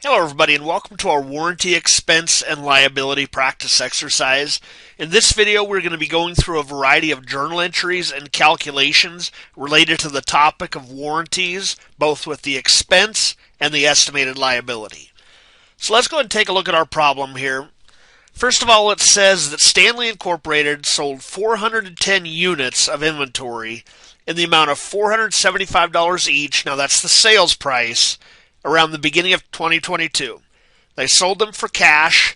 Hello everybody and welcome to our warranty expense and liability practice exercise. In this video we're going to be going through a variety of journal entries and calculations related to the topic of warranties, both with the expense and the estimated liability. So let's go ahead and take a look at our problem here. First of all, it says that Stanley Incorporated sold 410 units of inventory in the amount of $475 each. Now that's the sales price. Around the beginning of 2022. They sold them for cash.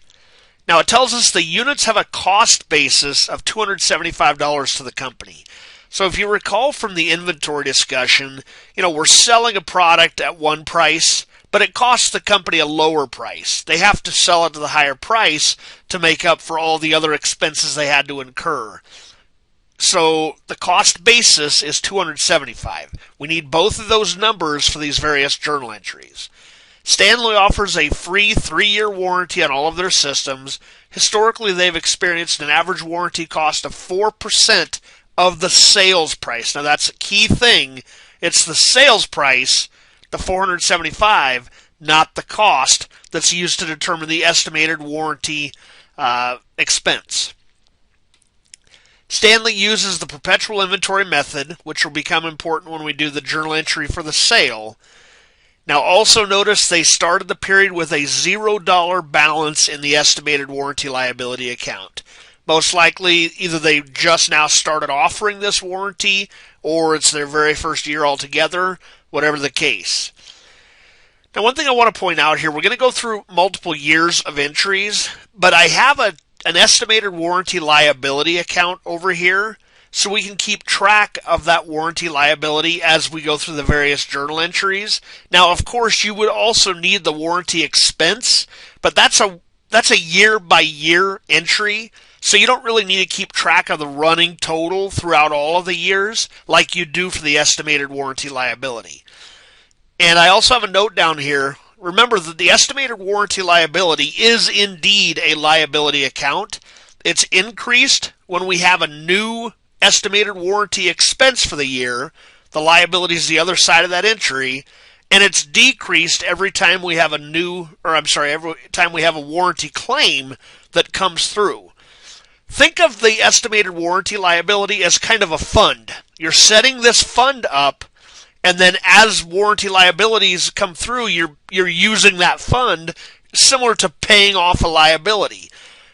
Now it tells us the units have a cost basis of $275 to the company. So if you recall from the inventory discussion, we're selling a product at one price, but it costs the company a lower price. They have to sell it to the higher price to make up for all the other expenses they had to incur. So the cost basis is $275. We need both of those numbers for these various journal entries. Stanley offers a free 3-year warranty on all of their systems. Historically, they've experienced an average warranty cost of 4% of the sales price. Now that's a key thing. It's the sales price, the $475, not the cost that's used to determine the estimated warranty expense. Stanley uses the perpetual inventory method, which will become important when we do the journal entry for the sale. Now also notice they started the period with a $0 balance in the estimated warranty liability account. Most likely either they just now started offering this warranty or it's their very first year altogether, whatever the case. Now one thing I want to point out here, we're going to go through multiple years of entries, but I have an estimated warranty liability account over here so we can keep track of that warranty liability as we go through the various journal entries. Now, of course, you would also need the warranty expense, but that's a year-by-year entry, so you don't really need to keep track of the running total throughout all of the years like you do for the estimated warranty liability. And I also have a note down here. Remember that the estimated warranty liability is indeed a liability account. It's increased when we have a new estimated warranty expense for the year. The liability is the other side of that entry. And it's decreased every time we have every time we have a warranty claim that comes through. Think of the estimated warranty liability as kind of a fund. You're setting this fund up, and then as warranty liabilities come through, you're using that fund similar to paying off a liability.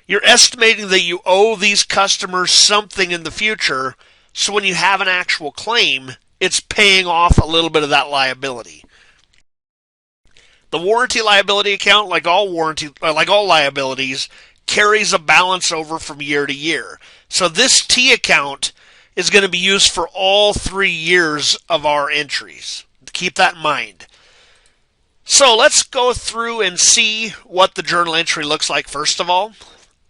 You're estimating that you owe these customers something in the future, so when you have an actual claim, it's paying off a little bit of that liability. The warranty liability account, like all liabilities, carries a balance over from year to year. So this T account is going to be used for all 3 years of our entries. Keep that in mind. So let's go through and see what the journal entry looks like first of all.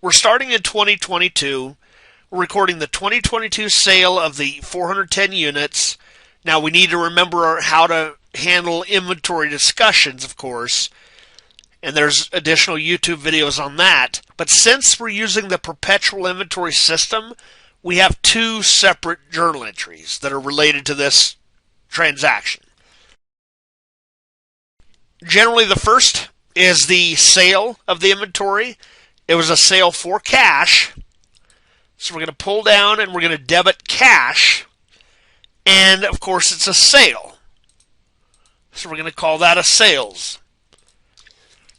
We're starting in 2022. We're recording the 2022 sale of the 410 units. Now we need to remember how to handle inventory discussions, of course, and there's additional YouTube videos on that. But since we're using the perpetual inventory system, we have 2 separate journal entries that are related to this transaction. Generally, the first is the sale of the inventory. It was a sale for cash. So we're going to pull down and we're going to debit cash. And, of course, it's a sale. So we're going to call that a sales.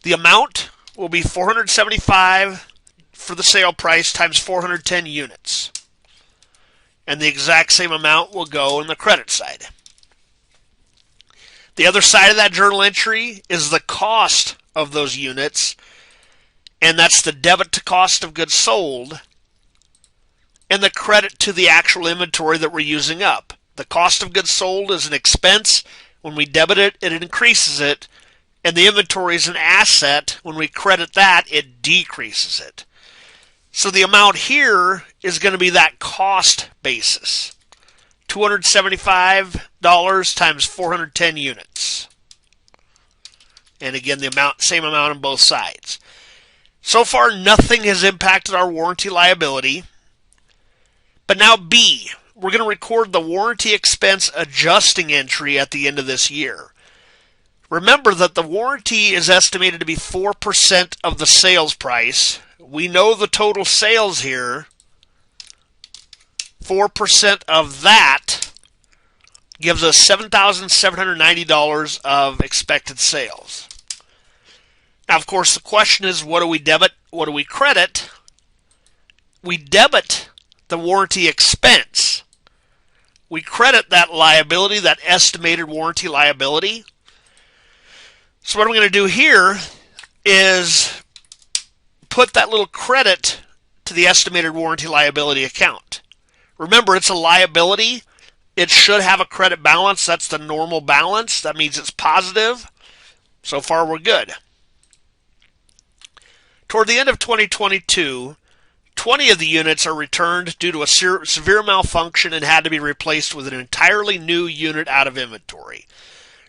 The amount will be $475 for the sale price times 410 units. And the exact same amount will go in the credit side. The other side of that journal entry is the cost of those units, and that's the debit to cost of goods sold, and the credit to the actual inventory that we're using up. The cost of goods sold is an expense. When we debit it, it increases it, and the inventory is an asset. When we credit that, it decreases it. So the amount here is going to be that cost basis. $275 times 410 units. And again, same amount on both sides. So far, nothing has impacted our warranty liability. But now B, we're going to record the warranty expense adjusting entry at the end of this year. Remember that the warranty is estimated to be 4% of the sales price. We know the total sales here. 4% of that gives us $7,790 of expected sales. Now, of course, the question is, what do we debit? What do we credit? We debit the warranty expense. We credit that liability, that estimated warranty liability. So what I'm going to do here is put that little credit to the estimated warranty liability account. Remember, it's a liability. It should have a credit balance. That's the normal balance. That means it's positive. So far, we're good. Toward the end of 2022, 20 of the units are returned due to a severe malfunction and had to be replaced with an entirely new unit out of inventory.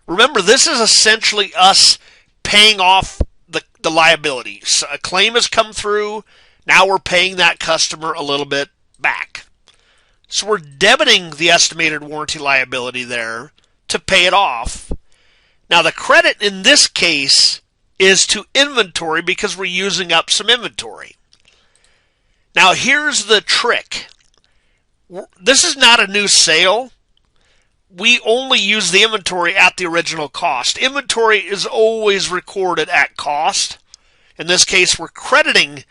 Remember, this is essentially us paying off the liability. So a claim has come through. Now we're paying that customer a little bit back. So we're debiting the estimated warranty liability there to pay it off. Now the credit in this case is to inventory because we're using up some inventory. Now here's the trick. This is not a new sale. We only use the inventory at the original cost. Inventory is always recorded at cost. In this case, we're crediting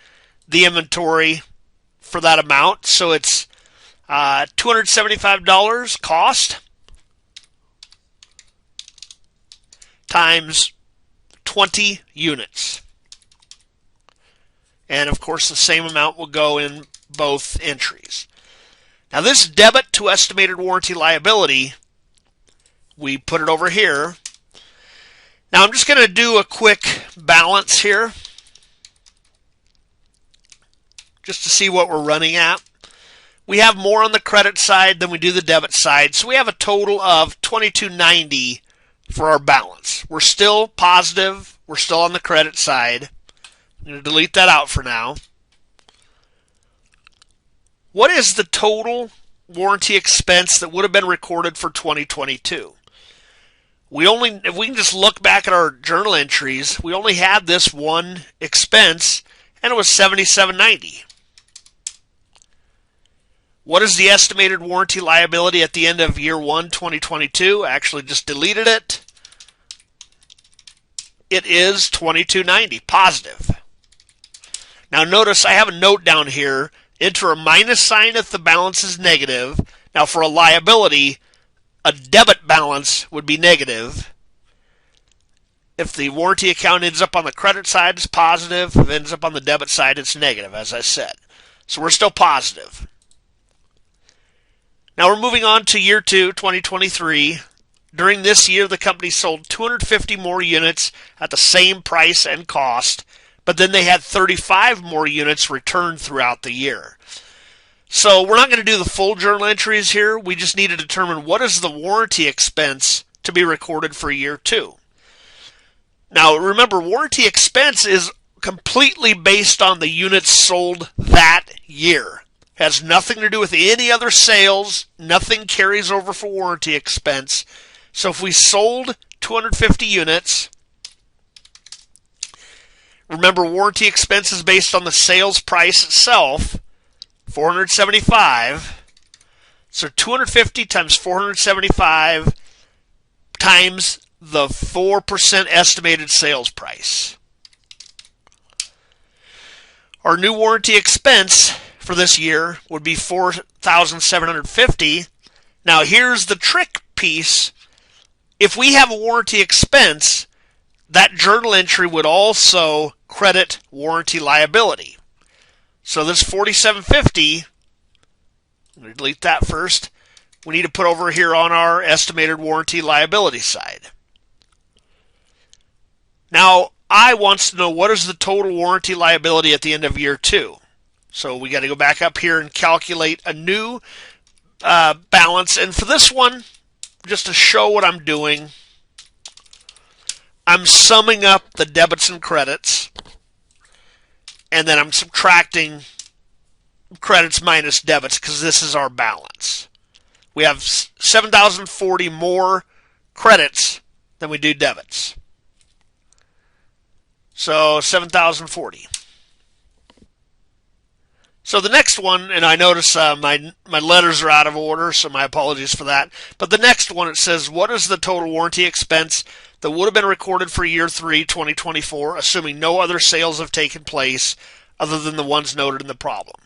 the inventory for that amount. So it's $275 cost times 20 units. And of course, the same amount will go in both entries. Now this debit to estimated warranty liability, we put it over here. Now I'm just going to do a quick balance here just to see what we're running at. We have more on the credit side than we do the debit side, so we have a total of $22.90 for our balance. We're still positive. We're still on the credit side. I'm going to delete that out for now. What is the total warranty expense that would have been recorded for 2022? If we can just look back at our journal entries, we only had this one expense, and it was $77.90. What is the estimated warranty liability at the end of year 1, 2022? I actually just deleted it. It is $22.90, positive. Now notice I have a note down here. Enter a minus sign if the balance is negative. Now for a liability, a debit balance would be negative. If the warranty account ends up on the credit side, it's positive. If it ends up on the debit side, it's negative, as I said. So we're still positive. Now we're moving on to year 2, 2023. During this year, the company sold 250 more units at the same price and cost, but then they had 35 more units returned throughout the year. So we're not going to do the full journal entries here. We just need to determine what is the warranty expense to be recorded for year 2. Now remember, warranty expense is completely based on the units sold that year. Has nothing to do with any other sales. Nothing carries over for warranty expense. So if we sold 250 units, remember warranty expense is based on the sales price itself, $475. So 250 times 475 times the 4% estimated sales price. Our new warranty expense for this year would be $4,750. Now here's the trick piece. If we have a warranty expense, that journal entry would also credit warranty liability. So this $4,750, I'm going to delete that first. We need to put over here on our estimated warranty liability side. Now I wants to know what is the total warranty liability at the end of year 2. So we got to go back up here and calculate a new balance. And for this one, just to show what I'm doing, I'm summing up the debits and credits, and then I'm subtracting credits minus debits because this is our balance. We have 7,040 more credits then we do debits. So 7,040. So the next one, and I notice my letters are out of order, so my apologies for that. But the next one, it says, what is the total warranty expense that would have been recorded for year 3, 2024, assuming no other sales have taken place other than the ones noted in the problem?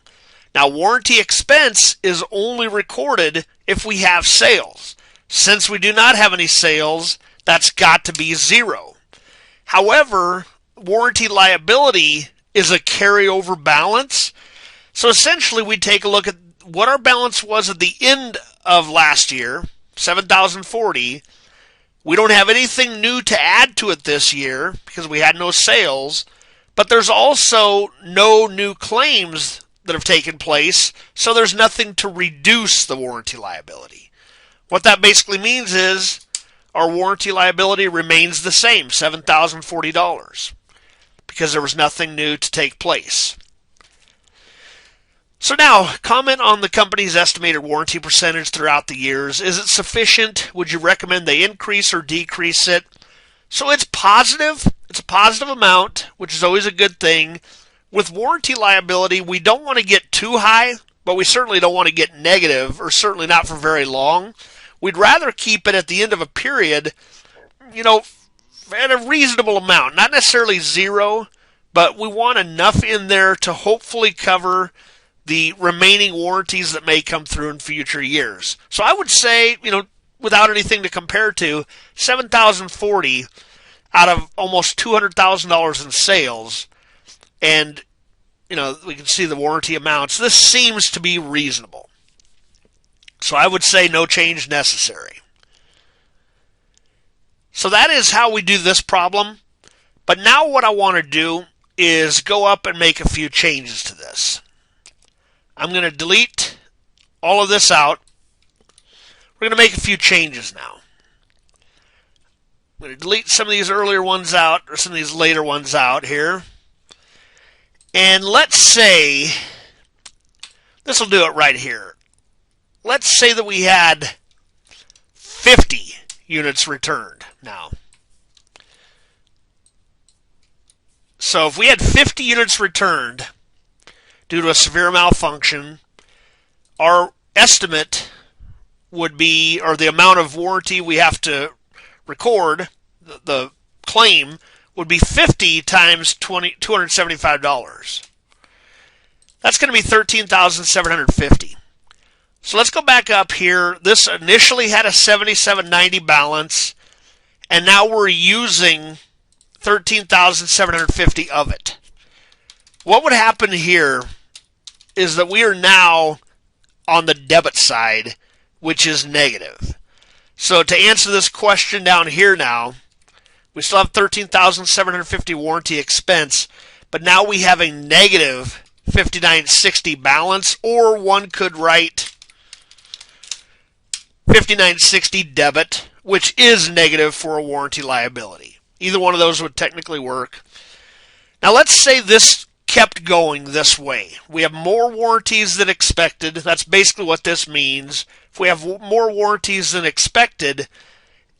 Now, warranty expense is only recorded if we have sales. Since we do not have any sales, that's got to be 0. However, warranty liability is a carryover balance. So essentially, we take a look at what our balance was at the end of last year, 7,040. We don't have anything new to add to it this year because we had no sales, but there's also no new claims that have taken place, so there's nothing to reduce the warranty liability. What that basically means is our warranty liability remains the same, $7,040, because there was nothing new to take place. So now, comment on the company's estimated warranty percentage throughout the years. Is it sufficient? Would you recommend they increase or decrease it? So it's positive. It's a positive amount, which is always a good thing. With warranty liability, we don't want to get too high, but we certainly don't want to get negative, or certainly not for very long. We'd rather keep it at the end of a period, at a reasonable amount. Not necessarily 0, but we want enough in there to hopefully cover the remaining warranties that may come through in future years. So I would say, without anything to compare to, $7,040 out of almost $200,000 in sales, and we can see the warranty amounts. This seems to be reasonable. So I would say no change necessary. So that is how we do this problem. But now what I want to do is go up and make a few changes to this. I'm going to delete all of this out. We're going to make a few changes now. I'm going to delete some of these earlier ones out, or some of these later ones out here. And let's say, this will do it right here. Let's say that we had 50 units returned now. So if we had 50 units returned due to a severe malfunction, our estimate would be, or the amount of warranty we have to record, the claim, would be 50 times $275. That's going to be $13,750. So let's go back up here. This initially had a $77.90 balance, and now we're using $13,750 of it. What would happen here is that we are now on the debit side, which is negative. So to answer this question down here now, we still have $13,750 warranty expense, but now we have a negative $59.60 balance, or one could write $59.60 debit, which is negative for a warranty liability. Either one of those would technically work. Now let's say this kept going this way. We have more warranties than expected. That's basically what this means. If we have more warranties than expected,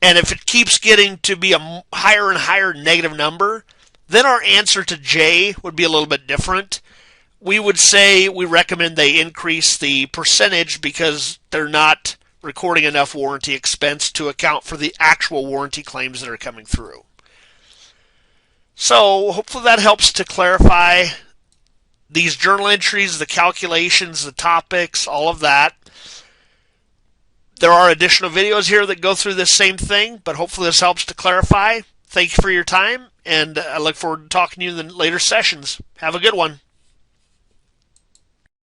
and if it keeps getting to be a higher and higher negative number, then our answer to J would be a little bit different. We would say we recommend they increase the percentage because they're not recording enough warranty expense to account for the actual warranty claims that are coming through. So hopefully that helps to clarify these journal entries, the calculations, the topics, all of that. There are additional videos here that go through this same thing, but hopefully this helps to clarify. Thank you for your time, and I look forward to talking to you in the later sessions. Have a good one.